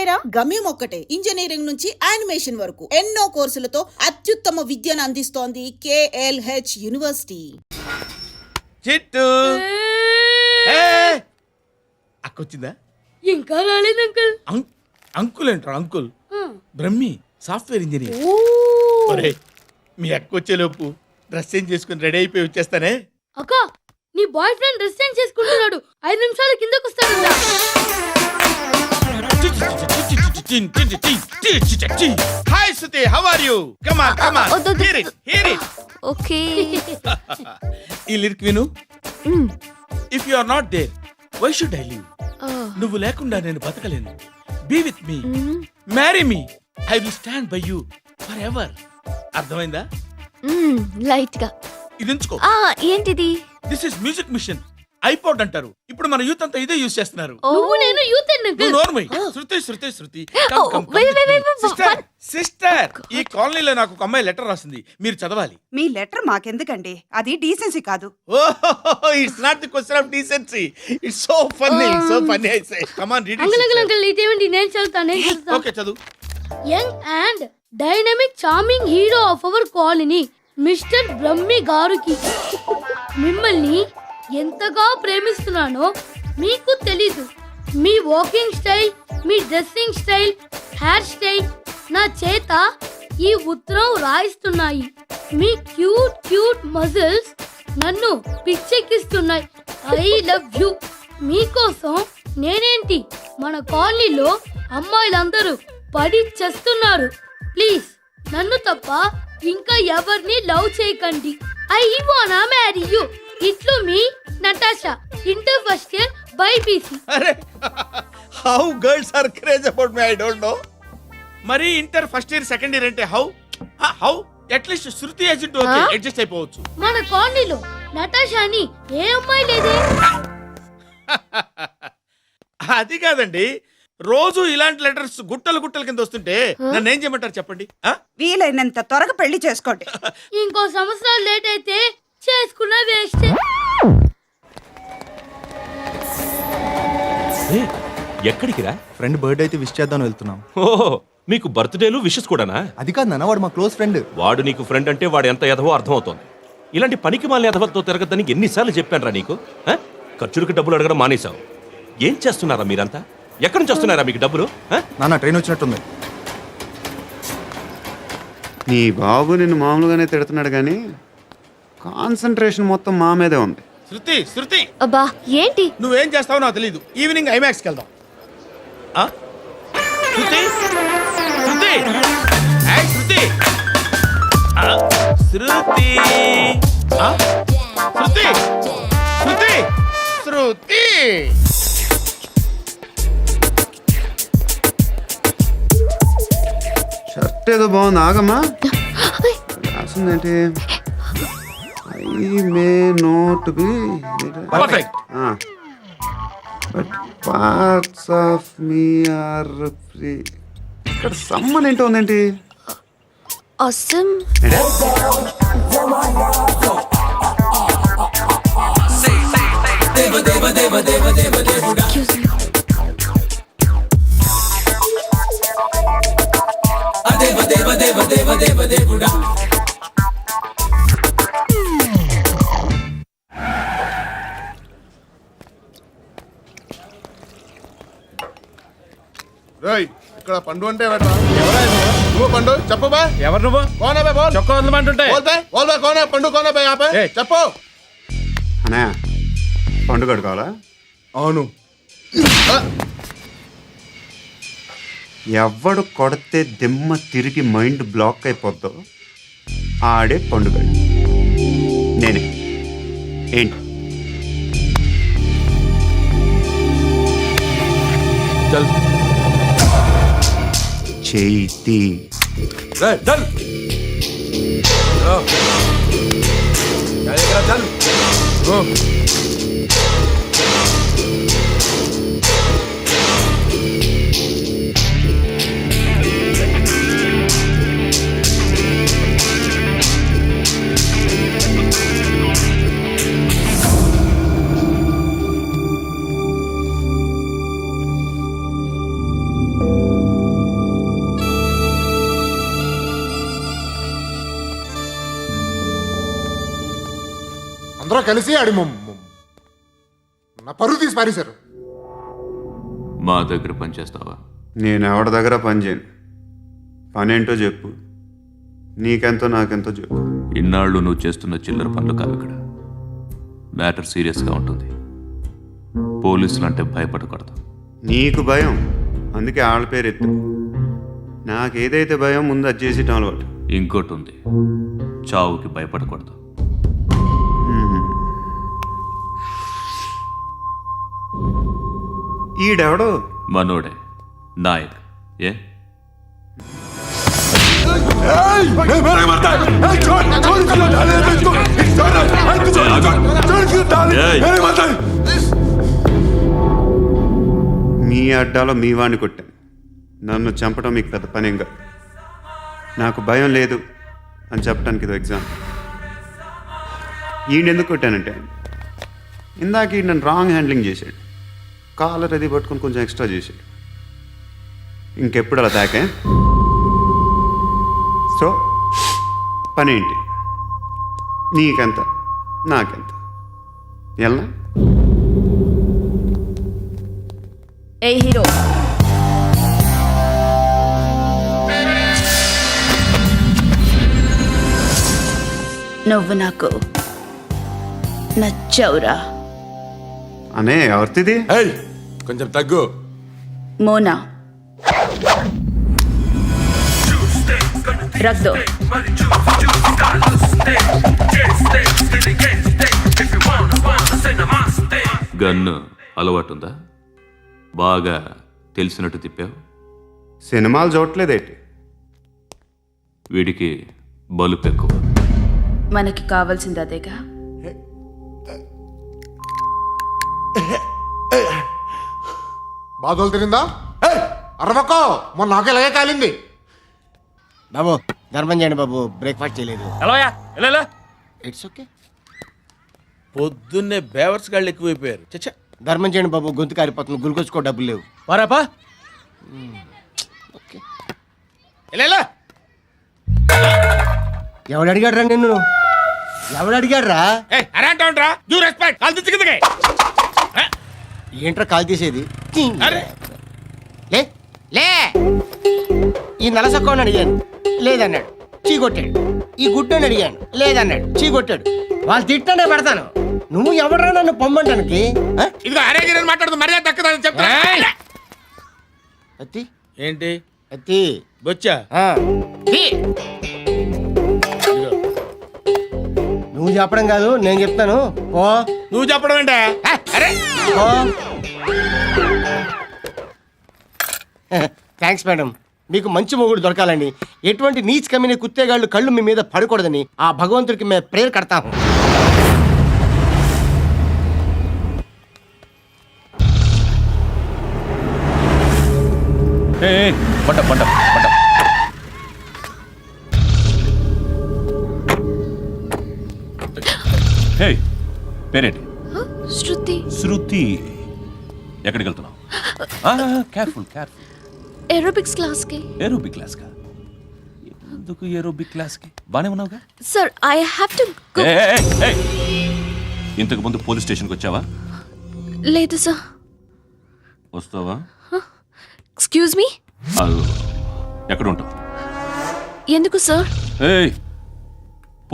పేరా? గమ్యం ఒక్కటే, ఇంజనీరింగ్ నుంచి యానిమేషన్ వరకు ఎన్నో కోర్సులతో అత్యుత్తమ విద్యను అందిస్తోంది KLH యూనివర్సిటీ. చిట్టు అక్కొచ్చిందా? ఇంకా రాలేదు అంకుల్. అంకుల్ ఏంట్రా అంకుల్? Brahmi software engineer. ఒరే మీ అక్కొచ్చేలోపు డ్రెస్ చేంజ్ చేసుకుని రెడీ అయిపోయి వచ్చేస్తానే. అక్క, నీ బాయ్ ఫ్రెండ్ డ్రెస్ చేంజ్ చేసుకుంటున్నాడు. 5 నిమిషాలు కిందకు వస్తాడు. Hi Suthi, how are you? Come on come on, hear it. Okay. ఈ లిరిక్ విను. If you are not there why should I live? నువ్వు లేకుండా నేను బతకలేను. Be with me, marry me, I will stand by you forever. అర్థమైందా? Light గా. ఇది ఉంచుకో. ఏంటిది? This is music machine. IPod అంటారు. ఇప్పుడు మన యూత్ అంతా ఇదే యూజ్ చేస్తున్నారు. నువ్వు నేను యూత్ అంకుల్. శృతి సిస్టర్, ఈ కాలనీలో నాకు ఒక అమ్మాయి లెటర్ రాసింది, మీరు చదవాలి. మీ లెటర్ మాకెందుకండి? అది డీసెన్సీ కాదు. It's not the question of decency, it's so funny I say. Come on read it. Uncle ఇదేంటి? నేను చదువుతాను. ఓకే చదువు. Young and dynamic charming hero of our colony mister Brahmi గారికి మిమ్మల్ని ఎంతగా ప్రేమిస్తున్నానో మీకు తెలీదు. మీ వాకింగ్ స్టైల్, మీ డ్రెస్సింగ్ స్టైల్, హెయిర్ స్టైల్ నా చేత ఈ ఉత్తరం రాయిస్తున్నాయి. మీ క్యూట్ మజిల్స్ నన్ను పిచ్చెక్కిస్తున్నాయి. I love you. మీకోసం నేనేంటి, మన కాలనీలో అమ్మాయిలందరూ పడి చేస్తున్నారు. ప్లీజ్ నన్ను తప్ప ఇంకా ఎవరిని లవ్ చేయకండి. ఐ వానా మ్యారీ యూ. ఇట్లు మీ Natasha, inter first year BiPC. అరే how girls are crazy about me, I don't know. మరి inter first year second year అంటే how at least Shruti agent okay adjust అయిపోవచ్చు. మన కాలనీలో నటాషా అని ఏ అమ్మాయి లేదే. అది కాదండి, రోజు ఇలాంటి లెటర్స్ గుట్టలు కింద వస్తుంటే నన్ను ఏం చేయమంటారు చెప్పండి? వీలైనంత త్వరగా పెళ్లి చేసుకోండి. ఇంకో సంవత్సరాలు లేట్ అయితే చేసుకున్న వేస్ట్. ఎక్కడికి రా? ఫ్రెండ్ బర్త్డే అయితే విష్ చేద్దాం వెళ్తున్నాం. ఓహో, మీకు బర్త్డేలు విషెస్ కూడానా? అది కాదు నాన్న, వాడు మా క్లోజ్ ఫ్రెండ్. వాడు నీకు ఫ్రెండ్ అంటే వాడు ఎంత ఎదవో అర్థమవుతోంది. ఇలాంటి పనికి మాలిన ఎదవలతో తిరగద్దని ఎన్నిసార్లు చెప్పానురా నీకు? ఖర్చులకు డబ్బులు అడగడం మానేశావు. ఏం చేస్తున్నారా మీరంతా? ఎక్కడి నుంచి వస్తున్నారా మీకు డబ్బులు? నాన్న ట్రైన్ వచ్చినట్టుంది. నీ బాబు నిన్ను మామూలుగానే తిడుతున్నాడు కానీ కాన్సన్ట్రేషన్ మొత్తం మా మీదే ఉంది. శృతి అబ్బా ఏంటి? నువ్వేం చేస్తావో నాకు తెలీదు. ఈవినింగ్ ఐమాక్స్కి వెళ్దాం. శృతి శృతి శృతి శృతి శృతి శృతి శృతి షర్ట్ ఏదో బాగుంది, ఆగమ్మా. రాసిందేంటి? I may not be perfect but parts of me are free. ఇక్కడ సమ్మన్ ఏంటో ఉందేంటి? awesome. ఇక్కడ పండు అంటే నువ్వు పండు చెప్పు బా. ఎవరు నువ్వు? కోనా బే బోల్. చొక్కా వదలమంటుంటే బోల్ బే కోనా పండు కోనా బే ఆపే చెప్పు. అనే పండుగ కావాలా? అవును. ఎవడు కొడితే దిమ్మ తిరిగి మైండ్ బ్లాక్ అయిపోద్దో ఆడే పండుగ. నేనే. ఏంటి? చేతి కలిసి ఆడి నా పరువు తీసి పారేశారు. మా దగ్గర పనిచేస్తావా? నేను ఎవరి దగ్గర పని చేయను. పని ఏంటో చెప్పు. నీకెంతో నాకెంతో చెప్పు. ఇన్నాళ్ళు నువ్వు చేస్తున్న చిల్లర పనులు కావు ఇక్కడ. మ్యాటర్ సీరియస్గా ఉంటుంది. పోలీసులు అంటే భయపడకూడదు. నీకు భయం, అందుకే ఆళ్ళ పేరు ఎత్తు. నాకేదైతే భయం ముందు అది చేసేటం అలవాటు. ఇంకోటి ఉంది, చావుకి భయపడకూడదు. ఈడెవడో మనోడే నాయక్. ఏ మీ అడ్డాలో మీ వాడిని కొట్టాను. నన్ను చంపడం మీకు పెద్ద పనేం కాదు. నాకు భయం లేదు అని చెప్పడానికి ఇది ఎగ్జాంపుల్. ఈయనెందుకు కొట్టానంటే ఇందాక ఈయన నన్ను రాంగ్ హ్యాండ్లింగ్ చేశాడు. కాలర్ అది పట్టుకొని కొంచెం ఎక్స్ట్రా చేశాడు. ఇంకెప్పుడు అలా తాకే. సో పని ఏంటి? నీకెంత నాకెంత ఎలా? ఏ హీరో, నువ్వు నాకు నచ్చావురా. అనే ఎవరిది? కొంచెం తగ్గు. మోనా రక్ దో. గన్ను అలవాటుందా? బాగా తెలిసినట్టు తిప్పావు. సినిమాలు చూడట్లేదేంటి? వీడికి బలుపు ఎక్కువ. మనకి కావాల్సింది అదేగా. బాధలు తిరిందా? అరవకో, మొన్న నాకు ఇలాగే కాలింది. బాబు ధర్మం చేయండి బాబు, బ్రేక్ఫాస్ట్ చేయలేదు. It's okay. పొద్దున్నే బేవర్స్ గాళ్ళు ఎక్కువైపోయారు. చచ్చా, ధర్మం చేయండి బాబు, గొంతు కారిపోతుంది, గురికొచ్చుకో డబ్బులు లేవు. పారాపా. ఓకే. ఎవడు అడిగాడు రా నిన్ను? ఎవడు అడిగాడు రా? ఏంట్రా కాల్ తీసేది? లే లే. ఈ నలసక్కని అడిగాను, లేదన్నాడు, చీ కొట్టాడు. ఈ గుడ్డని అడిగాను, లేదన్నాడు, చీ కొట్టాడు. వాళ్ళు తిట్టానే పెడతాను. నువ్వు ఎవడరా నన్ను పొమ్మంటానికి? అత్తి ఏంటి అత్తి బొచ్చా? ఆ. తీ. నువ్వు చెప్పడం కాదు, నేను చెప్తాను. ఓ నువ్వు చెప్పడం ఏంటే? ఓ. Thanks madam. మీకు మంచి మొగుడు దొరకాలని, ఎటువంటి నీచ్ కమ్మిన కుత్తేగాళ్ళు కళ్ళు మీ మీద పడకూడదని ఆ భగవంతుడికి మేము ప్రేయర్ కడతాము. పంట పంట పంట. హే, పేరేంటి? శృతి. శృతి. ఎక్కడికి వెళ్తున్నావు? Careful careful. ఏరోబిక్స్ క్లాస్కి. ఏరోబిక్ క్లాస్కా? ఎందుకు ఏరోబిక్ క్లాస్కి? బానే ఉన్నావుగా? Sir I have to go. ఇంతకు ముందు పోలీస్ స్టేషన్కి వచ్చావా? లేదు సార్. వస్తావా? Excuse me. ఎక్కడ ఉంటావు? ఎందుకు సార్?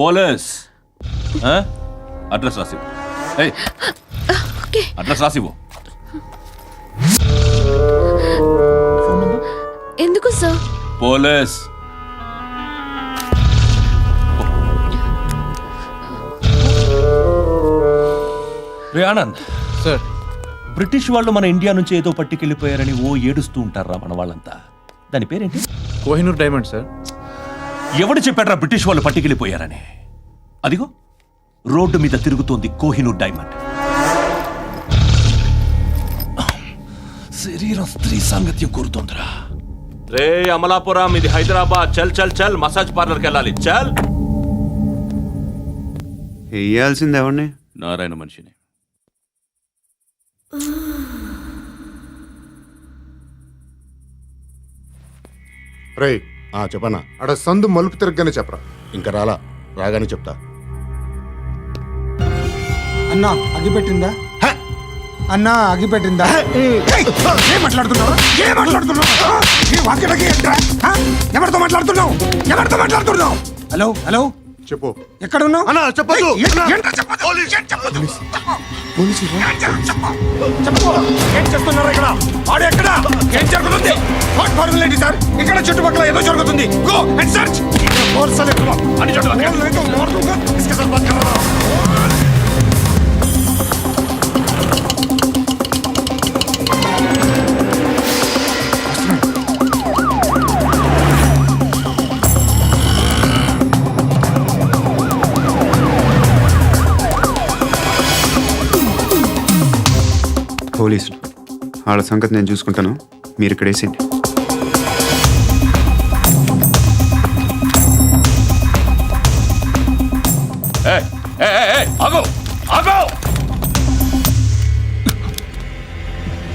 పోలీస్ అడ్రస్ రాసివ్వు. ఓకే. అడ్రస్ రాసివ్వు. ఎందుకు సార్? పోలీస్. రే ఆనంద్ సార్. బ్రిటిష్ వాళ్ళు మన ఇండియా నుంచి ఏదో పట్టుకెళ్ళిపోయారని ఓ ఏడుస్తూ ఉంటారా మన వాళ్ళంతా. దాని పేరేంటి? Kohinoor diamond sir. ఎవడు చెప్పాడ్రా బ్రిటిష్ వాళ్ళు పట్టుకెళ్ళిపోయారని? అదిగో రోడ్డు మీద తిరుగుతోంది కోహినూర్ డైమండ్. శరీరం స్త్రీ సాంగత్యం కోరుతోందిరా. రే అమలాపురం, ఇది హైదరాబాద్. చల్ చల్ చల్, మసాజ్ పార్లర్కి వెళ్ళాలి. చల్. వేయాల్సింది ఎవరిని? నారాయణ మనిషిని. రే చెప్పనా? అడ సందు మలుపు తిరగగానే చెప్పరా. ఇంకా రాలా, రాగానే చెప్తా. అన్నా అగిపెట్టిందా అన్నా అగిపెట్టిందా ఏం మాట్లాడుతున్నావు ఎవరితో మాట్లాడుతున్నావు హలో హలో చెప్పు. ఎక్కడ ఉన్నావు అన్నా చెప్పదు. ఏం చేస్తున్నారు ఇక్కడ ఆడు ఎక్కడ ఏం జరుగుతుంది వాట్ ఫార్మల్ ఏంటి సార్ ఇక్కడ చుట్టుపక్కల ఏదో జరుగుతుంది గో అండ్ సర్చ్ పోలీసులు వాళ్ళ సంగతి నేను చూసుకుంటాను, మీరు ఇక్కడ వేసేయండి. ఆగో ఆగో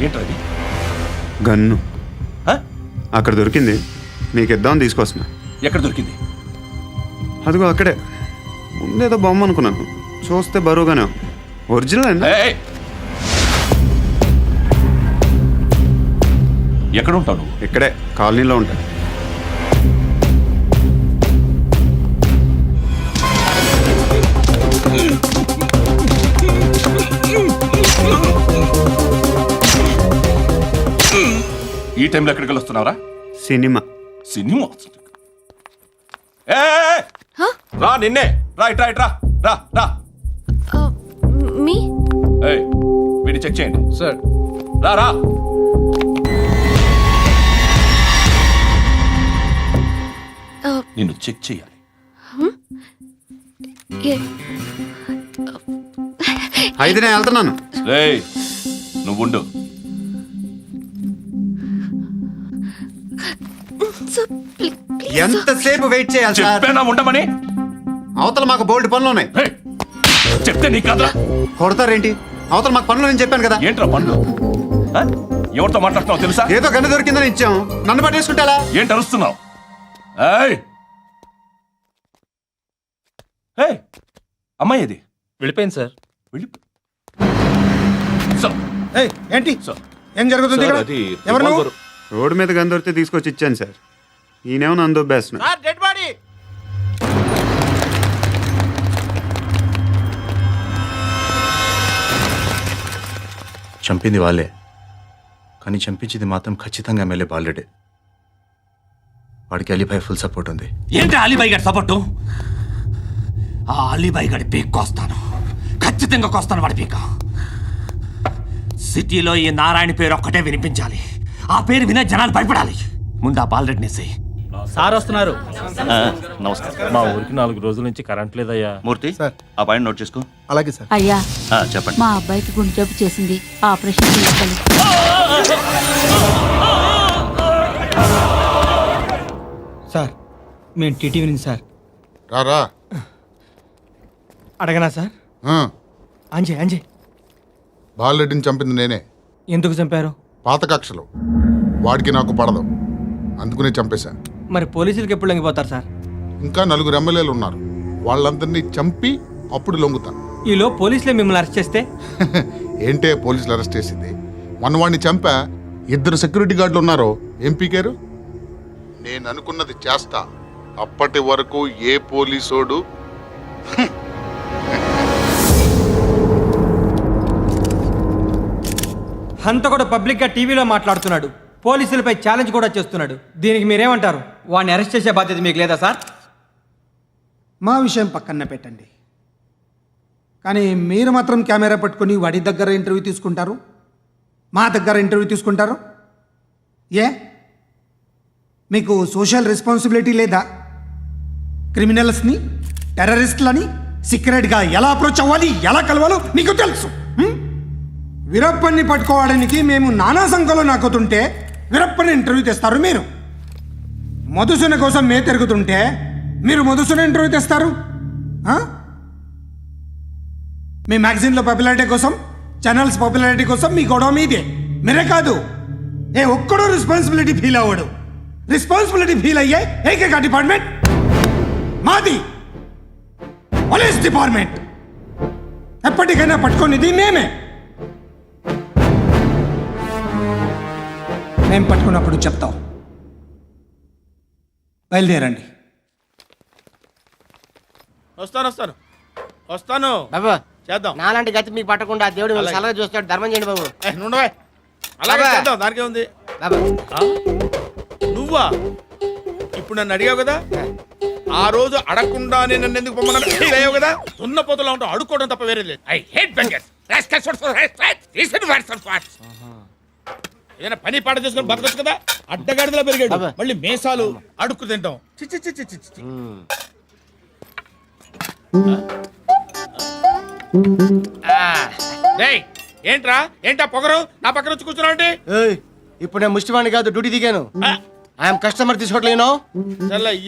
ఏంటది? గన్ను హ? అక్కడ దొరికింది, మీకు ఇద్దామని తీసుకొస్తున్నా. ఎక్కడ దొరికింది? అదిగో అక్కడే. ముందేదో బొమ్మ అనుకున్నాను, చూస్తే బరువుగానే ఉంది. ఒరిజినల్ అండి. ఎక్కడ ఉంటావు? ఇక్కడే కాలనీలో ఉంటా. ఈ టైంలో ఎక్కడికి వస్తున్నావురా? సినిమా. సినిమా రా, నిన్నే రా, ఇట్రా ఇట్రా, రా రా. మీ వీడిని చెక్ చేయండి సార్. రా రా. నిన్ను చెక్ చేయాలి. అయితే నేను వెళ్తున్నాను. రేయ్ నువ్వుండు. ఎంతసేపు వెయిట్ చేయాలి సార్? చెప్పేనా ఉండమని? అవతల మాకు బోల్డ్ పనులు ఉన్నాయి. రేయ్, చెప్తే నీకు కదరా? కొడతారేంటి? అవతల మాకు పనులు నేను చెప్పాను కదా. ఏంట్రా పండ్లు? ఆ? ఎవరితో మాట్లాడుతున్నావు తెలుసా? ఏదో గన్ను దొరికిందని ఇచ్చాం, నన్ను పట్టేసుకుంటా. ఏంటి అరుస్తున్నావు? అమ్మాయి అది వెళ్ళిపోయింది సార్. ఏంటి సార్. ఏం జరుగుతుంది ఇక్కడ? అది ఎవరు నువ్వు? రోడ్డు మీద గన్ను దొరికితే తీసుకొచ్చి ఇచ్చాను సార్. ఈయనేమో నన్ను దొబ్బేస్తున్నా. Dead body. చంపింది వాళ్ళే, కానీ చంపించింది మాత్రం ఖచ్చితంగా ఎమ్మెల్యే బాలుడే. వాడికి అలీభాయ్ ఫుల్ సపోర్ట్ ఉంది. ఏంటి అలీబాయి గారి సపోర్టు? ఆ అలీబాయి గారి పీక్ కోస్తాను, ఖచ్చితంగా కోస్తాను వాడి పీక. సిటీలో ఈ నారాయణ పేరు ఒక్కటే వినిపించాలి. ఆ పేరు వినే జనాలు భయపడాలి. ముందు ఆ బాలరెడ్డినేసి. సార్ వస్తున్నారు. నమస్కారం. మా ఊరికి 4 రోజుల నుంచి కరెంట్ లేదయ్యా. మూర్తి ఆ పాయింట్ నోట్ చేసుకో. అలాగే సార్. అయ్యా చెప్పండి. మా అబ్బాయికి గుండె జబ్బు చేసింది, ఆపరేషన్ చేయాలి. సార్ మేము టీటీవీ నుంచి సార్. రారా. అడగనా సార్? అంజయ్ బాలరెడ్డిని చంపింది నేనే. ఎందుకు చంపారు? పాత కక్షలు, వాడికి నాకు పడదు, అందుకునే చంపేశాను. మరి పోలీసులకు ఎప్పుడు లొంగిపోతారు సార్? ఇంకా 4 ఎమ్మెల్యేలు ఉన్నారు, వాళ్ళందరినీ చంపి అప్పుడు లొంగుతాను. ఈలో పోలీసులే మిమ్మల్ని అరెస్ట్ చేస్తే? ఏంటే పోలీసులు అరెస్ట్ చేసింది? మొన్న వాడిని చంపా, 2 సెక్యూరిటీ గార్డులు ఉన్నారు, ఏం పీకారు? నేను అనుకున్నది చేస్తా, అప్పటి వరకు ఏ పోలీసోడు అంత కూడా పబ్లిక్గా టీవీలో మాట్లాడుతున్నాడు, పోలీసులపై ఛాలెంజ్ కూడా చేస్తున్నాడు. దీనికి మీరేమంటారు? వాడిని అరెస్ట్ చేసే బాధ్యత మీకు లేదా సార్? మా విషయం పక్కన పెట్టండి, కానీ మీరు మాత్రం కెమెరా పట్టుకొని వాడి దగ్గర ఇంటర్వ్యూ తీసుకుంటారు, మా దగ్గర ఇంటర్వ్యూ తీసుకుంటారు. ఏ మీకు సోషల్ రెస్పాన్సిబిలిటీ లేదా? క్రిమినల్స్ని, టెర్రరిస్టులని సీక్రెట్గా ఎలా అప్రోచ్ అవ్వాలి, ఎలా కలవాలో మీకు తెలుసు. వీరప్పన్ని పట్టుకోవడానికి మేము నానా సంఖ్యలో నాకుతుంటే వీరప్పని ఇంటర్వ్యూ తెస్తారు మీరు. మధుసూన కోసం మే తిరుగుతుంటే మీరు మధుసూన ఇంటర్వ్యూ తెస్తారు. మీ మ్యాగజైన్లో పాపులారిటీ కోసం, ఛానల్స్ పాపులారిటీ కోసం మీ గొడవ మీదే. మీరే కాదు, ఏ ఒక్కడో రెస్పాన్సిబిలిటీ ఫీల్ అవ్వడు. రెస్పాన్సిబిలిటీ ఫీల్ అయ్యే ఏకైక డిపార్ట్మెంట్ మాది, పోలీస్ డిపార్ట్మెంట్. ఎప్పటికైనా పట్టుకునేది మేమే. మేము పట్టుకున్నప్పుడు చెప్తాం. బయలుదేరండి. వస్తాను బాబు చేద్దాం. నాలాంటి గతి మీకు పట్టకుండా దేవుడు మిమ్మల్ని సలహా చూస్తాడు. ధర్మం చేయండి బాబు. నుండవే అలాగే అబ్బా. చేద్దాం, దానికే ఉంది. బాబు నువ్వా ఇప్పుడు నన్ను అడిగావు కదా, ఆ రోజు అడగకుండానే నన్ను ఎందుకు పొమ్మన్నాను ఫీల్ అయ్యావు కదా. ఉన్న పోతలో ఉంటావు, అడుక్కోవడం తప్ప వేరే లేదు. I hate bangers. ఏదైనా పని పాట చేసుకుని బతకొచ్చు కదా. అడ్డగాడిదలా పెరిగాడు, అబ్బా. మళ్ళీ మేసాలు అడుక్కు తింటాం. చి చి చి చి చి చి. డేయ్, ఏంటా పొగరు నా పక్కన వచ్చి కూర్చున్నావు అంటే? ఏయ్, ఇప్పుడు నేను ముష్టివాణి కాదు, డ్యూటీ దిగాను. ఐఎమ్ కస్టమర్ తీసుకోవట్లేను.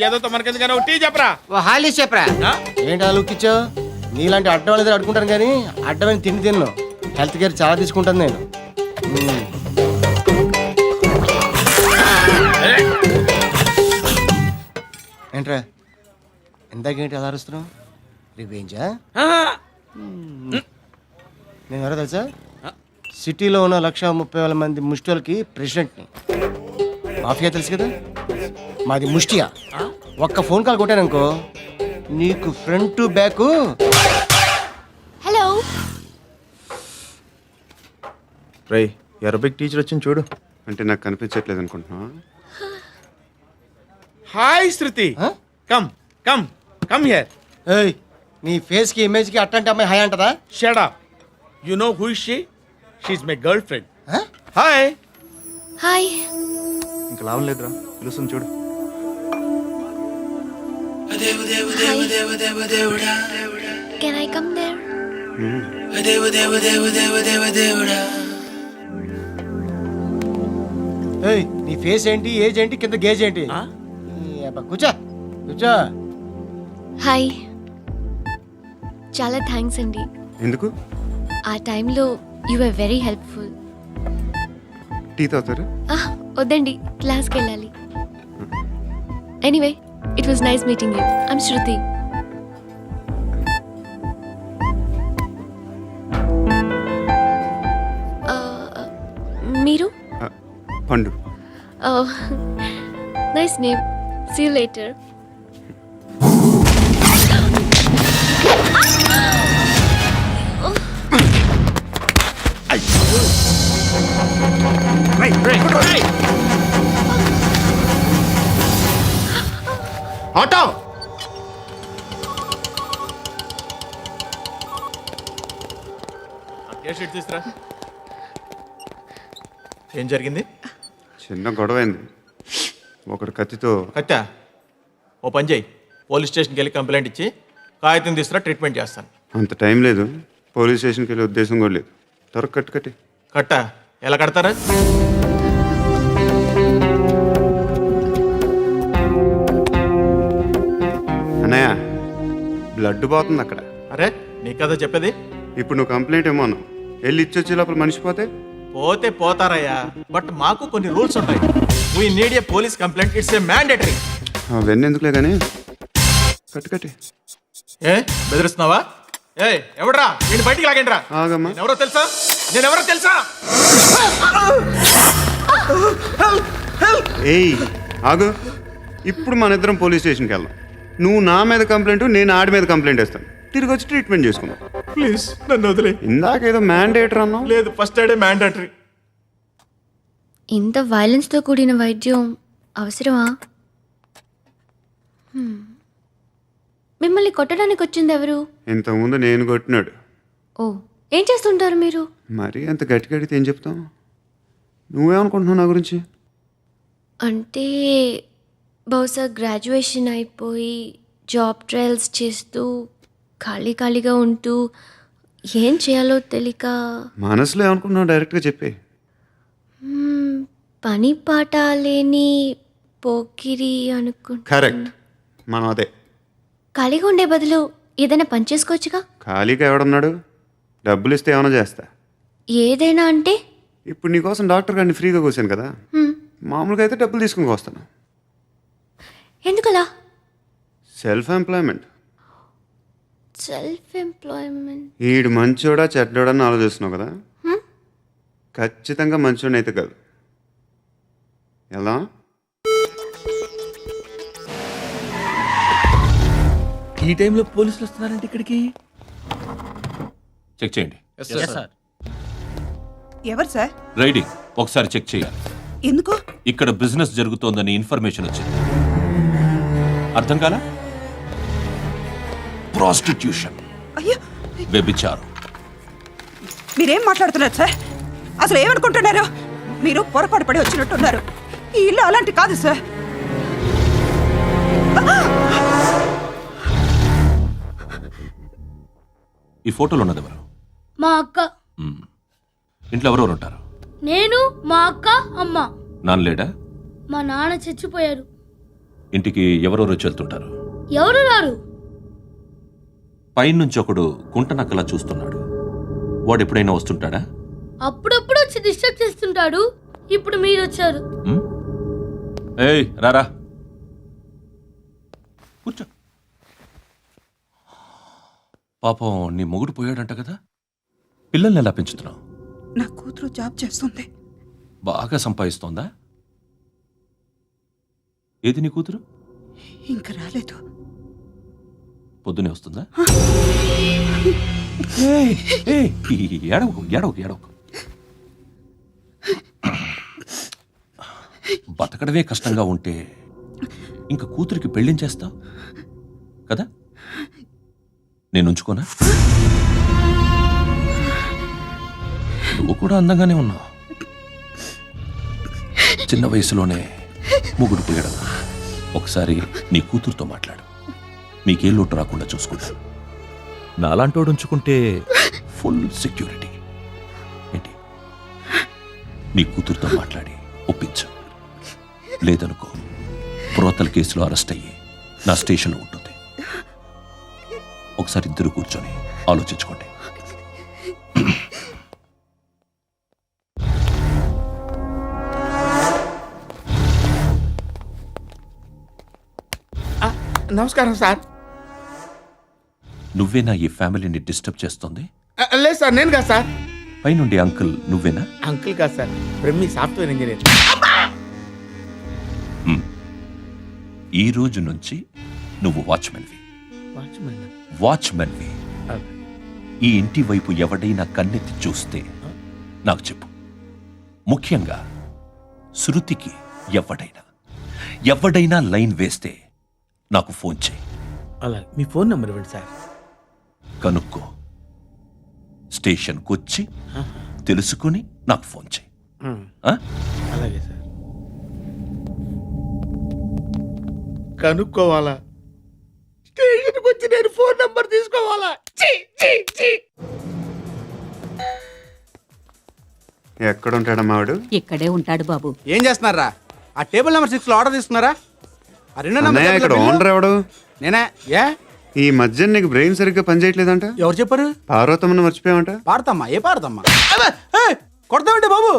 ఏదో మనకెందుకైనా టీ చెప్పరా. ఓ హాలీస్ చెప్పరా. ఏంటి అలా లుక్ ఇచ్చావు? నీలాంటి అడ్డం వాళ్ళ దగ్గర అడుకుంటాను కానీ అడ్డమైన తిండి తిన్ను. హెల్త్ కేర్ చాలా తీసుకుంటాను నేను. ఏంట్రా ఇందాకేంటి అలా అరుస్తున్నావు? రివేంజా? నేను ఎవరో తెలుసా? సిటీలో ఉన్న 130,000 మంది ముష్టిలకి ప్రెసిడెంట్ని. మాఫియా తెలుసు కదా, మాది ముష్టియా. ఒక్క ఫోన్ కాల్ కొట్టాననుకో నీకు ఫ్రంట్ టు బ్యాక్. హలో. రై అరబిక్ టీచర్ వచ్చింది చూడు. అంటే నాకు కనిపించట్లేదు అనుకుంటున్నా. Hi Shruti, come come come here. ఏయ్, నీ ఫేస్ కి ఇమేజ్ కి అట్లాంటి అమ్మాయి హాయ్ అంటదా? Shut up. You know who is she? She is my girlfriend. Hi. Hi. ఇంకా లాభం లేదురా, పిలుస్తుంది చూడు. Can I come there? ఏయ్, నీ ఫేస్ ఏంటి, ఏజ్ ఏంటి, కింద గేజ్ ఏంటి? ఈ అబ్బా, కూర్చో కూర్చో. హాయ్. చాలా థ్యాంక్స్ అండి. ఎందుకు? ఆ టైంలో you are very helpful. Tea తాగుతారా? వద్దండి, క్లాస్కి వెళ్ళాలి. Anyway, it was nice meeting you. I'm Shruti. మీరు? Pandu. Nice name. See you later. Auto. తీసురా. ఏం జరిగింది? చిన్న గొడవ అయింది. ఒకడు కత్తితో. కట్టా ఓ పని చేయి, పోలీస్ స్టేషన్కి వెళ్ళి కంప్లైంట్ ఇచ్చి కాగితం తీసుకురా, ట్రీట్మెంట్ చేస్తాను. అంత టైం లేదు, పోలీస్ స్టేషన్కి వెళ్ళే ఉద్దేశం కూడా లేదు. త్వరగా కట్టి. కట్టా ఎలా కడతారా? అన్నయ్య, బ్లడ్ పోతుంది అక్కడ. అరే నీ కదా చెప్పేది. ఇప్పుడు నువ్వు కంప్లైంట్ ఏమో అన్నావు, వెళ్ళి ఇచ్చొచ్చే లోపల మనిషి పోతే పోతే పోతారయ్యా, బట్ మాకు కొన్ని రూల్స్ ఉంటాయి. We need a police complaint, it's a mandatory. అవన్నీ ఎందుకులే కానీ కట్టి. ఏ బెదిరిస్తున్నావా? ఏ ఎవడ్రా నేను బయటికి లాగండి రా. ఆగమ్మా. ఎవరో తెలుసా? నేనెవరో తెలుసా? ఏయ్ ఆగు. ఇప్పుడు మన ఇద్దరం పోలీస్ స్టేషన్కి వెళ్దాం. నువ్వు నా మీద కంప్లైంట్, నేను ఆడి మీద కంప్లైంట్ వేస్తాను. తిరిగి వచ్చి ట్రీట్మెంట్ చేసుకుందాం. ప్లీజ్ నన్ను వదిలే. ఇందాకేదో మ్యాండేటర్ అన్నావు. లేదు, ఫస్ట్ ఎయిడే మ్యాండేటరీ. ఇంత వైలెన్స్తో కూడిన వైద్యం అవసరమా? మిమ్మల్ని కొట్టడానికి వచ్చింది ఎవరు? ఇంతకుముందు నేను కొట్టినాడు. ఓ, ఏం చేస్తుంటారు మీరు? మరీ అంత గట్టి గడితే ఏం చెప్తాం? నువ్వేమనుకుంటున్నావు నా గురించి? అంటే బహుశా గ్రాడ్యుయేషన్ అయిపోయి జాబ్ ట్రయల్స్ చేస్తూ ఖాళీగా ఉంటూ ఏం చేయాలో తెలియక. మనసులో ఏమనుకుంటున్నావు డైరెక్ట్గా చెప్పే. పని పాట లేని పోకిరి అనుకుంటా. కరెక్ట్, మనం అదే. ఖాళీగా ఉండే బదులు ఏదైనా పని చేసుకోవచ్చుగా. ఖాళీగా ఎవడన్నాడు? డబ్బులు ఇస్తే ఏమైనా చేస్తా. ఏదైనా అంటే? ఇప్పుడు నీకోసం డాక్టర్ గారిని ఫ్రీగా కూర్చాను కదా, మామూలుగా అయితే డబ్బులు తీసుకుని వస్తాను. ఎందుకలా? Self employment. Self employment. ఈడు మంచోడా చెడ్డోడా అని ఆలోచిస్తున్నావు కదా, ఖచ్చితంగా మంచోడని అయితే కాదు. ఎలా? ఈ టైంలో పోలీసులు వస్తున్నారంటే ఇక్కడికి? చెక్ చేయండి. ఎవరు సార్? రైడింగ్ ఒకసారి చెక్ చేయాలి. ఎందుకు? ఇక్కడ బిజినెస్ జరుగుతోందని ఇన్ఫర్మేషన్ వచ్చింది. అర్థం కాలా? ప్రాస్టిట్యూషన్, అయ్యో, వ్యభిచారం. మీరేం మాట్లాడుతున్నారు సార్? అసలు ఏమనుకుంటున్నారు? మీరు పొరపాటు పడి వచ్చినట్టున్నారు. ఈ ఇల్లు అలాంటి కాదు సార్. ఈ ఫోటోలో ఉన్నది ఎవరు? మా అక్క. ఇంట్లో ఎవరెవరు ఉంటారు? నేను, మా అక్క, అమ్మ. నాన్న లేడా? మా నాన్న చచ్చిపోయారు. ఇంటికి ఎవరెవరు వచ్చి వెళ్తుంటారు? ఎవరు రారు. పైనుంచి ఒకడు గుంటనక్కలా చూస్తున్నాడు. వాడు ఎప్పుడైనా వస్తుంటాడా? అప్పుడప్పుడు వచ్చి డిస్టర్బ్ చేస్తుంటాడు. ఇప్పుడు మీరు వచ్చారు. ఏయ్ రారా, కూర్చో. పాపం నీ మొగుడు పోయాడంట కదా, పిల్లల్ని ఎలా పెంచుతున్నావు? నా కూతురు జాబ్ చేస్తుంది. బాగా సంపాదిస్తోందా? ఏది నీ కూతురు? ఇంకా రాలేదు. పొద్దునే వస్తుందా? ఏయ్, ఏయ్, ఏడవకు ఏడవకు ఏడవకు. బతకడమే కష్టంగా ఉంటే ఇంకా కూతురికి పెళ్ళించేస్తావు కదా? నేను ఉంచుకోనా? నువ్వు కూడా అందంగానే ఉన్నావు. చిన్న వయసులోనే ముగ్గురు పోయడం. ఒకసారి నీ కూతురుతో మాట్లాడు, మీకే లోటు రాకుండా చూసుకుంటాను. నాలాంటోడు ఉంచుకుంటే ఫుల్ సెక్యూరిటీ. ఏంటి, నీ కూతురుతో మాట్లాడి ఒప్పించు. లేదనుకో, ప్రోతల కేసులో అరెస్ట్ అయ్యి నా స్టేషన్లో ఉంటుంది. ఒకసారి ఇద్దరు కూర్చొని ఆలోచించుకోండి. నమస్కారం సార్. నువ్వేనా ఈ ఫ్యామిలీని డిస్టర్బ్ చేస్తుంది? లేదు సార్, నేను కాదు సార్. పైనుండి అంకుల్ నువ్వేనా? అంకుల్ కాదు సార్, బ్రహ్మి సాఫ్ట్వేర్ ఇంజనీర్. ఈ రోజు నుంచి నువ్వు వాచ్మెన్వి. వాచ్మెన్వి. ఈ ఇంటి వైపు ఎవడైనా కన్నెత్తి చూస్తే నాకు చెప్పు. ముఖ్యంగా శృతికి ఎవడైనా లైన్ వేస్తే నాకు ఫోన్ చేయి. అలా మీ ఫోన్ నెంబర్ ఇవ్వండి సార్. కనుక్కో, స్టేషన్కి వచ్చి తెలుసుకుని నాకు ఫోన్ చేయి. అలాగే సార్. కనుక్కోవాలా? స్టేషన్కి వచ్చి నేను ఫోన్ నంబర్ తీసుకోవాలా? ఎక్కడ ఉంటాడమ్మా వాడు? ఇక్కడే ఉంటాడు బాబు. ఏం చేస్తున్నారా? ఆ టేబుల్ నెంబర్ 6 లో ఆర్డర్ తీసుకున్నారా? ఆ రెండో నెంబర్ అన్నయ్య, ఇక్కడ ఓనర్ ఎవడు? నేనే. ఏ ఈ మధ్య నీకు బ్రెయిన్ సరిగ్గా పనిచేయట్లేదంట. ఎవరు చెప్పారు? పార్వతమ్మను మర్చిపోయావంట. పాడతామ్మా? ఏ పాడతామ్మా? కొడతామంటే బాబు.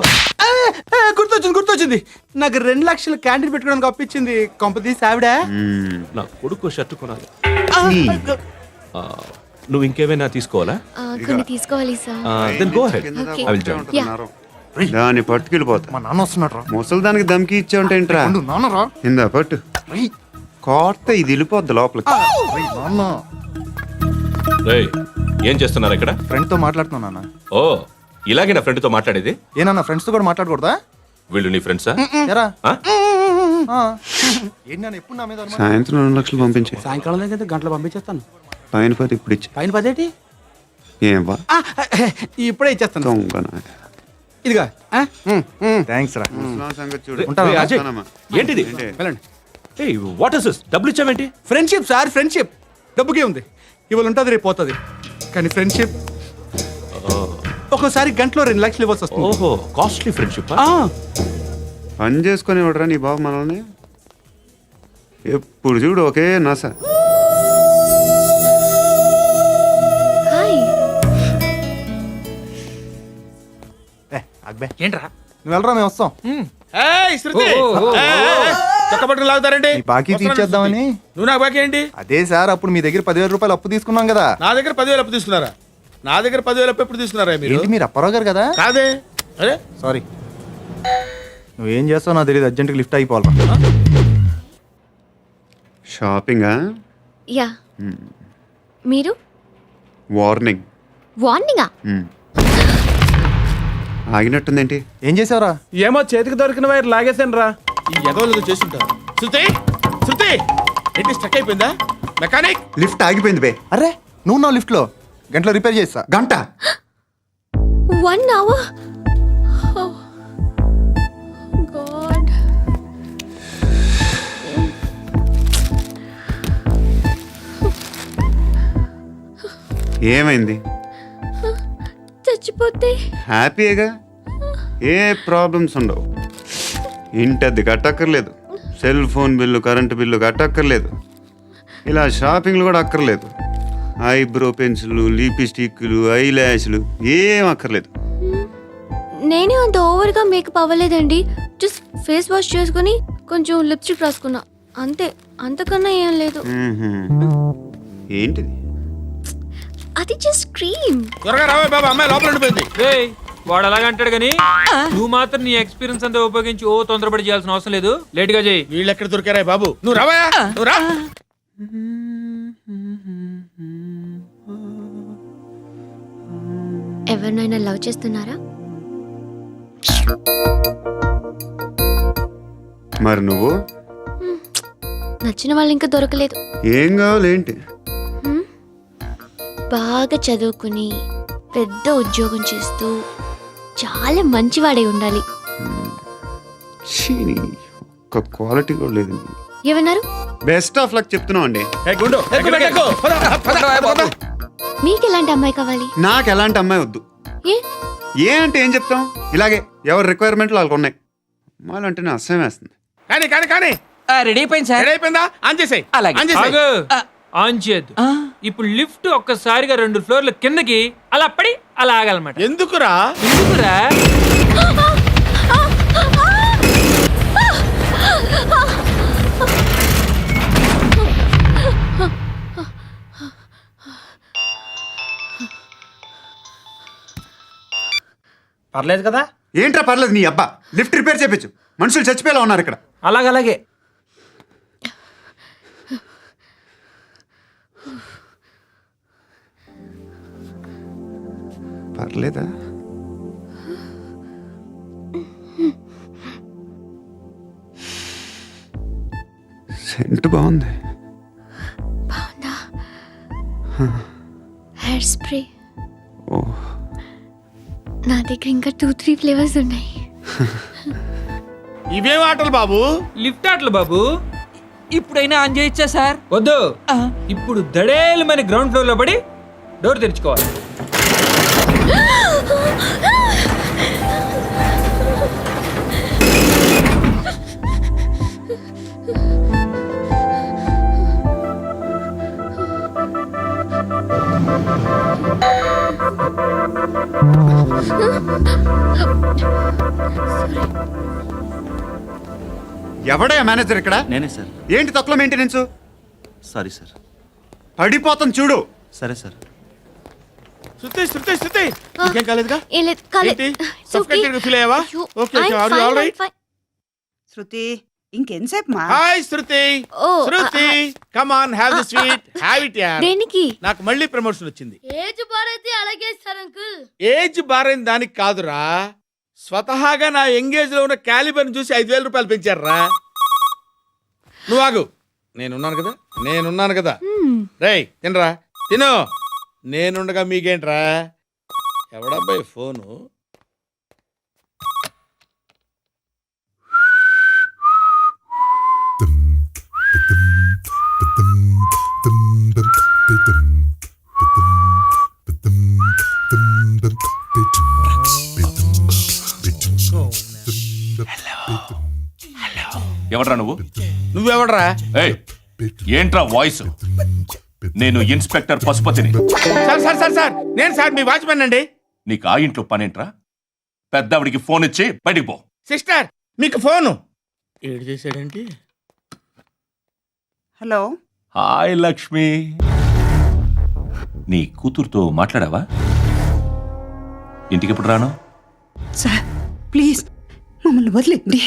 గుర్తొచ్చింది. నాకు 2 లక్షలు క్యాంటీన్ పెట్టుకోవడానికి అప్పించింది కొంపదీసి ఆవిడ. నా కొడుకు షర్టు కొనాలి. నువ్వు ఇంకేమైనా తీసుకోవాలా? కొన్ని తీసుకోవాలి sir. Then go ahead. Okay. I will join. దాన్ని పట్టుకెళ్ళిపోతా. మా నాన్న వస్తున్నాడు రా. ముసలి దానికి దమ్కి ఇచ్చావుంటేంట్రా? నాన్నరా. ఇందా పట్టు. కోర్త ఇది వెళ్ళిపోద్ది లోపలికి. నాన్న రేయ్, ఏం చేస్తున్నారు ఇక్కడ? ఫ్రెండ్ తో మాట్లాడుతున్నా నాన్న. ఓ, ఇలాగే నా ఫ్రెండ్తో మాట్లాడేది? ఏనా ఫ్రెండ్స్ తో కూడా మాట్లాడకూడదా? వీళ్ళు నీ ఫ్రెండ్సా? ఎరా ఆ? ఏంటి నాన్న ఎప్పుడు నా మీద అనుమానం? సాయంత్రం 2 లక్షలు పంపించే. సాయంకాలం దగ్గర గంటలు పంపించేస్తాను. పైన 10 ఇప్పుడు ఇచ్చే. పైన 10 ఏంటి? ఏం వా ఇప్పుడే ఇచ్చేస్తాను. దొంగనా. ఇదిగా థ్యాంక్స్ రా. ముసలాం సంగతి చూడు. రేయ్, అజయ్, వస్తానమ్మా. ఏంటిది? ఏంటి? వెళ్ళండి. ఏయ్, వాట్ ఇస్ దిస్? డబ్బులు ఇచ్చావేంటి? Friendship sir, friendship. డబ్బుకే ఉంది, ఇవాళ ఉంటుంది రేపు పోతుంది. కానీ ఫ్రెండ్షిప్ ఒక్కోసారి గంటలో 2 లక్షలు ఇవ్వాల్సి వస్తుంది. ఓహో, కాస్ట్లీ ఫ్రెండ్షిప్. పని చేసుకొని ఇవ్వడరా నీ బాబు మనల్ని? ఎప్పుడు చూడు ఒకే నాస. హాయ్. అక్బే ఏంట్రా? నువ్వు వెళ్ళరా, మేము వస్తాం. ఏయ్ శృతి, చొక్క పట్టుకుని లాగుతారండి ఈ బాకీ తీర్చేద్దామని. నువ్వు నాకు బాకీ ఏంటి? అదే సార్, అప్పుడు మీ దగ్గర 10,000 రూపాయలు అప్పు తీసుకున్నాం కదా. నా దగ్గర 10,000 అప్పు తీసుకున్నారా? నా దగ్గర 10,000 అప్పు ఎప్పుడు తీసుకున్నారా మీరు? ఏంటి మీరు అప్పారావు గారు కదా? కాదే. అరే సారీ, నువ్వేం చేస్తావు నాకు తెలియదు, అర్జెంట్గా లిఫ్ట్ అయిపోవాలి. షాపింగా? యా మీరు వార్నింగ్. వార్నింగా? ఆగినట్టుందేంటి? ఏం చేసావురా? ఏమో చేతికి దొరికిన వైర్ లాగేసాను రా. ఈ ఎదవలు చేస్తుంటారు. శృతి శృతి ఏంటి స్టక్ అయిపోయిందా? మెకానిక్ లిఫ్ట్ ఆగిపోయింది బే. అరే నువ్వు నా లిఫ్ట్లో గంటలో రిపేర్ చేస్తా. గంట? 1 hour? Oh, God. ఏమైంది? చచ్చిపోతే హ్యాపీగా, ఏ ప్రాబ్లమ్స్ ఉండవు. ఇంటి అద్దె కట్టక్కర్లేదు, cell phone bill, current bill కట్టక్కర్లేదు, ఇలా షాపింగ్లు కూడా అక్కర్లేదు. ఐబ్రో పెన్సిల్లు, లిప్స్టిక్లు, ఐ ల్యాష్లు ఏం అక్కర్లేదు. నేనే అంత ఓవర్గా మేకప్ అవ్వలేదండి. జస్ట్ ఫేస్ వాష్ చేసుకుని కొంచెం లిప్స్టిక్ రాసుకున్నా అంతే, అంతకన్నా ఏం లేదు. ఏంటిది? అది జస్ట్ క్రీమ్. త్వరగా రావే బాబా, అమ్మాయి లోపల ఉండిపోయింది. వాడు అలాగంటాడు కానీ నువ్వు మాత్రం నీ ఎక్స్పీరియన్స్ అంతా ఉపయోగించి ఓ తొందరపడి చేయాల్సిన అవసరం లేదు. లేట్ గా చేయి. వీళ్ళు ఎక్కడ దొరికారా బాబు? నువ్వు రావా, నువ్వు రా. ఎవరినైనా లవ్ చేస్తున్నారా? మరి నువ్వు? నచ్చిన వాళ్ళు ఇంకా దొరకలేదు. ఏం కావాలి ఏంటి? బాగా చదువుకుని పెద్ద ఉద్యోగం చేస్తూ చాలా మంచివాడై ఉండాలి. ఒక్క క్వాలిటీ కూడా లేదు. ఏమన్నారు? బెస్ట్ ఆఫ్ లక్ చెప్తున్నావు అండి. మీకు ఎలాంటి అమ్మాయి కావాలి? నాకు ఎలాంటి అమ్మాయి వద్దు. ఏ అంటే ఏం చెప్తాం, ఇలాగే ఎవరి రిక్వైర్మెంట్లు వాళ్ళకు ఉన్నాయి. అమ్మాయిలు అంటేనే అసహ్యం వేస్తుంది. కానీ కానీ కానీ రెడీ అయిపోయింది సార్. రెడీ అయిపోయిందా? ఆన్ చేసేయ్. ఆన్ చేయద్దు. ఇప్పుడు లిఫ్ట్ ఒక్కసారిగా 2 ఫ్లోర్ల కిందకి అలా పడి అలా ఆగాలన్నమాట. ఎందుకురా? ఎందుకురా? పర్లేదు కదా? ఏంట్రా పర్లేదు నీ అబ్బా? లిఫ్ట్ రిపేర్ చేయించు, మనుషులు చచ్చిపోయేలా ఉన్నారు ఇక్కడ. అలాగే పర్లేదా? సెంట్ బాగుంది. బాగుందా? Hair spray. ఓ, నా దగ్గర ఇంకా 2-3 ఫ్లేవర్స్ ఉన్నాయి. ఇవేం ఆటలు బాబు? లిఫ్ట్ ఆటలు బాబు. ఇప్పుడైనా ఆన్ చేయొచ్చా సార్? వద్దు. ఇప్పుడు దడేలు మన గ్రౌండ్ ఫ్లోర్ లో పడి డోర్ తెరుచుకోవాలి. ఎవడయ్యా మేనేజర్ ఇక్కడ? నేనే సార్. ఏంటి తక్కువ మెయింటెనెన్స్? Sorry sir. పడిపోతాం చూడు. సరే సార్. శృతి శృతి శృతి ఇంకేం కాలేదుగా? ఏం లేదు, కాలేదు. ఏంటి? Suffocated గా feel అయ్యావా? Okay, okay, are you all right? శృతి ఇంకెంతసేపు మా? Hi Shruti. Shruti come on, have the sweet, have it యార్. దేనికి? నాకు మళ్ళీ ప్రమోషన్ వచ్చింది. ఏజ్ బారైతే అలాగే సార్ అంకుల్. ఏజ్ బారైన దానికి కాదురా, స్వతహాగా నా ఎంగేజ్ లో ఉన్న క్యాలిబర్ చూసి 5,000 రూపాయలు పెంచారా. నువ్వు ఆగు, నేనున్నాను కదా. రేయ్ తినరా, తిను. నేనుండగా మీకేంట్రా? ఎవడబ్బాయి ఫోను? ఎవడ్రా నువ్వు? నువ్వెవడరా? ఏయ్, ఏంట్రా వాయిస్? నేను ఇన్స్పెక్టర్ పశుపతిని. సార్ నేను సార్ మీ వాచ్మెన్ అండి. నీకు ఆ ఇంట్లో పనేంట్రా? పెద్దవిడికి ఫోన్ ఇచ్చి బయటికి పో. సిస్టర్ మీకు ఫోను. ఏడు చేశాడేంటి? హలో. హాయ్ లక్ష్మి. నీ కూతురుతో మాట్లాడావా? ఇంటికి ఎప్పుడు రాను? సార్ ప్లీజ్ మమ్మల్ని వదిలేండి.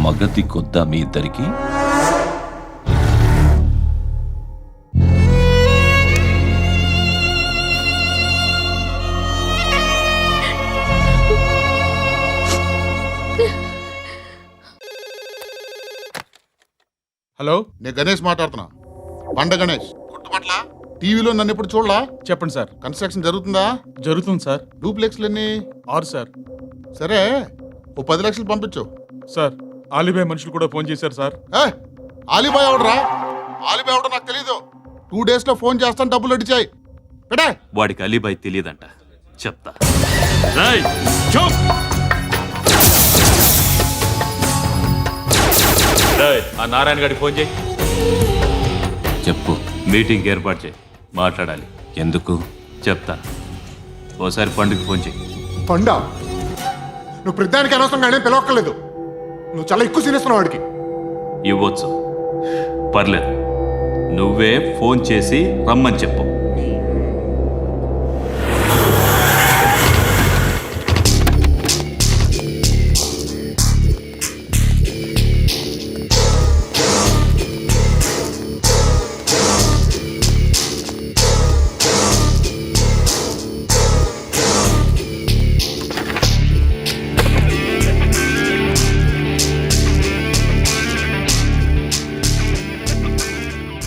మగతి కొద్దా మీ ఇద్దరికి? హలో, నేను గణేష్ మాట్లాడుతున్నా. బండ గణేష్ గుర్తుపట్ల టీవీలో నన్ను ఎప్పుడు చూడలా? చెప్పండి సార్. కన్స్ట్రక్షన్ జరుగుతుందా? జరుగుతుంది సార్. డూప్లెక్స్లు ఎన్ని? 6 సార్. సరే, ఓ 10 లక్షలు పంపించు. సార్, ఆలిబాయ్ మనుషులు కూడా ఫోన్ చేశారు సార్. ఆలిబాయ్ ఎవడరా? ఆలిబాయ్ ఎవడో నాకు తెలీదు. 2 days లో ఫోన్ చేస్తాను, డబ్బులు అడిచాయి పెడే. వాడికి అలీబాయ్ తెలియదంట, చెప్తా. ఆ నారాయణ గారికి ఫోన్ చేయి. చెప్పు. మీటింగ్ ఏర్పాటు చేయి, మాట్లాడాలి. ఎందుకు చెప్తా. ఓసారి పండుగ ఫోన్ చేయి. పండ నువ్వు ప్రతిదానికి అనవసరంగానే పిలవక్కర్లేదు. నువ్వు చాలా ఎక్కువ సీనిస్తున్నావు వాడికి. ఇవ్వచ్చు, పర్లేదు. నువ్వే ఫోన్ చేసి రమ్మని చెప్పు.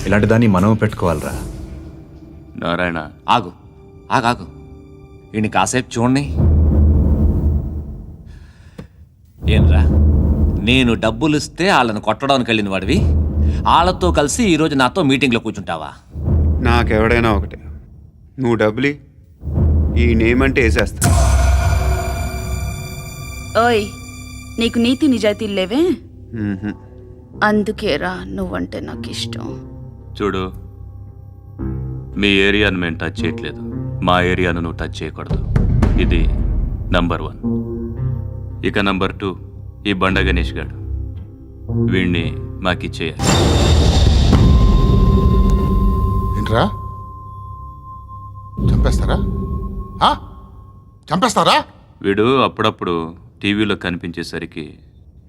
ఇలాంటి దాన్ని మనం పెట్టుకోవాలరా. నారాయణ, ఆగు ఆగాగు, ఈయన కాసేపు చూడండి. ఏంరా, నేను డబ్బులు ఇస్తే వాళ్ళని కొట్టడానికి వెళ్ళిన వాడివి, వాళ్ళతో కలిసి ఈరోజు నాతో మీటింగ్లో కూర్చుంటావా? నాకెవడైనా ఒకటే. నువ్వు డబ్బులి, ఈ నేమ్ అంటే వేసేస్తా. ఓయ్, నీకు నీతి నిజాయితీలు లేవే, మ్మ్హ్మ్. అందుకేరా నువ్వంటే నాకు ఇష్టం. చూడు, మీ ఏరియాను మేము టచ్ చేయట్లేదు, మా ఏరియాను నువ్వు టచ్ చేయకూడదు. ఇది నంబర్ 1. ఇక నంబర్ 2, ఈ బండ గణేష్ గాడు, వీణ్ణి మాకిచ్చేయాలి. ఏంట్రా, చంపేస్తారా? చంపేస్తారా? వీడు అప్పుడప్పుడు టీవీలో కనిపించేసరికి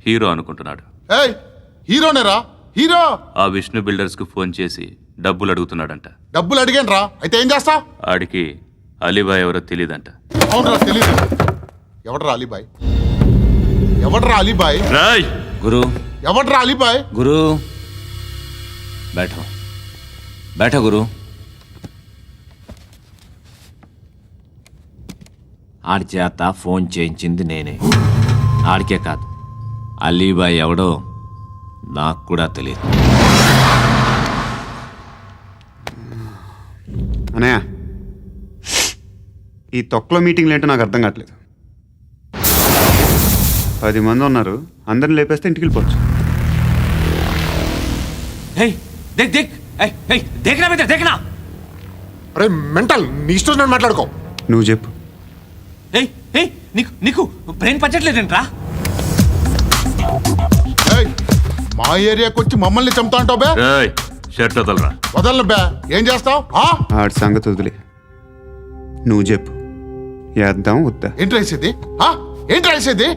హీరో అనుకుంటున్నాడు. ఏయ్, హీరోనేరా, హీరో. ఆ విష్ణు బిల్డర్స్కు ఫోన్ చేసి డబ్బులు అడుగుతున్నాడంట. డబ్బులు అడిగాను రా, అయితే ఏం చేస్తా? ఆడికి అలీబాయ్ ఎవరో తెలియదంట. అవునరా, తెలీదు. ఎవడరా అలీబాయ్? ఎవడరా అలీబాయ్? రాయ్ గురు, ఎవడరా అలీబాయ్? గురు బైఠో బైఠో గురు. ఆడి చేత ఫోన్ చేయించింది నేనే. ఆడికే కాదు, అలీబాయ్ ఎవడో నాకు కూడా తెలియదు. అనయ్య, ఈ తొక్కలో మీటింగ్లు ఏంటో నాకు అర్థం కావట్లేదు. 10 మంది ఉన్నారు, అందరిని లేపేస్తే ఇంటికి వెళ్ళిపోవచ్చు. దేఖనా అరే మెంటల్, నీ ఇష్టం నేను మాట్లాడుకో. నువ్వు చెప్పు. నీకు బ్రెయిన్ పచ్చట్లేదంట్రా? మా ఏరియాకి వచ్చి మమ్మల్ని చంపుతా అంటావు బే? షర్ట్ వదలరా. వదలను బే. ఏం చేస్తావు? ఆడి సంగతి వదిలే, నువ్వు చెప్పు. వేద్దాం వద్దా? ఏంటి రాసేది? ఏంటి రాసేది?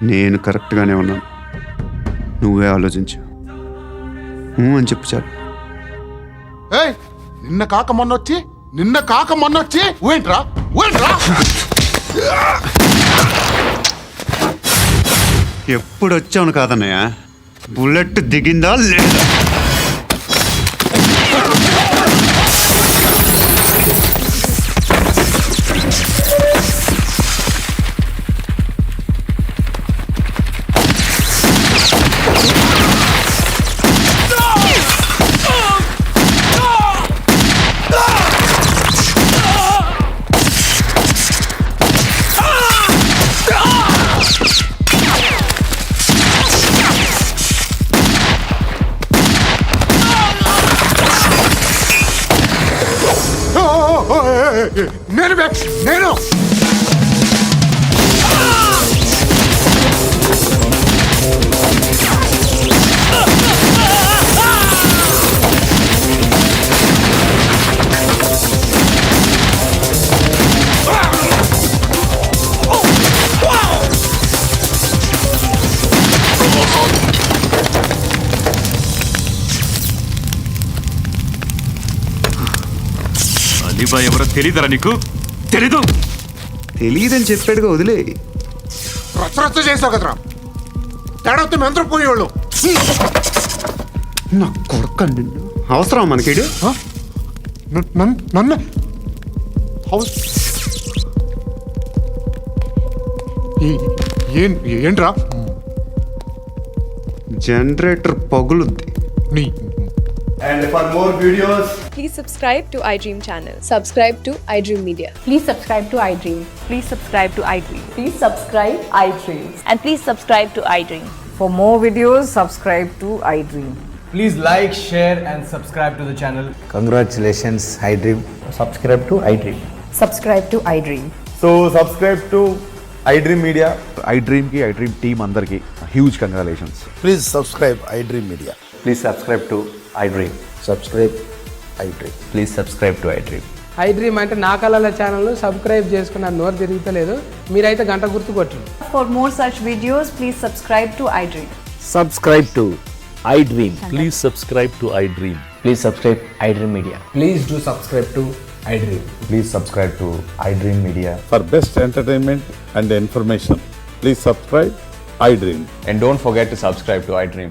నేను కరెక్ట్గానే ఉన్నాను, నువ్వే ఆలోచించు. అని చెప్పు చాలు. ఏయ్, నిన్న కాక మొన్నొచ్చి ఊయంట్రా. ఎప్పుడు వచ్చావును కాదన్నయ్య, బుల్లెట్ దిగిందా లేదా? నేను అలీబాయ్ ఎవరో తెలీదరా నీకు? తెలీదు. తెలియదని చెప్పాడుగా, వదిలే. రచ్చ చేసావు కదరా, తేడా వస్తే మెంతరం పోయేవాళ్ళు. నా కొడుకండి, అవసరం మనకి. నన్ను హౌస్ ఏంట్రా? జనరేటర్ పగులుద్ది. నీ And for more videos, Please subscribe to iDream channel. Subscribe to iDream Media. Please subscribe to iDream. Please subscribe to iDream. Please subscribe iDream. And please subscribe to iDream. For more videos, subscribe to iDream. Please like, share and subscribe to the channel. Congratulations iDream. Subscribe to iDream. Subscribe to iDream. So subscribe to iDream Media. iDream ki iDream team andarki huge congratulations. Please subscribe iDream media. Please subscribe to iDream. Subscribe iDream. Please subscribe to iDream. iDream అంటే నా కళల channel subscribe చేసుకున్న నోరు తిరుగుతలేదు. మీరైతే గంట గుర్తు కొట్టండి. For more such videos, please subscribe to iDream. Subscribe to iDream. Please subscribe to iDream. Please subscribe iDream Media. Please do subscribe to iDream. Please subscribe to iDream Media. For best entertainment and information please subscribe iDream. And don't forget to subscribe to iDream.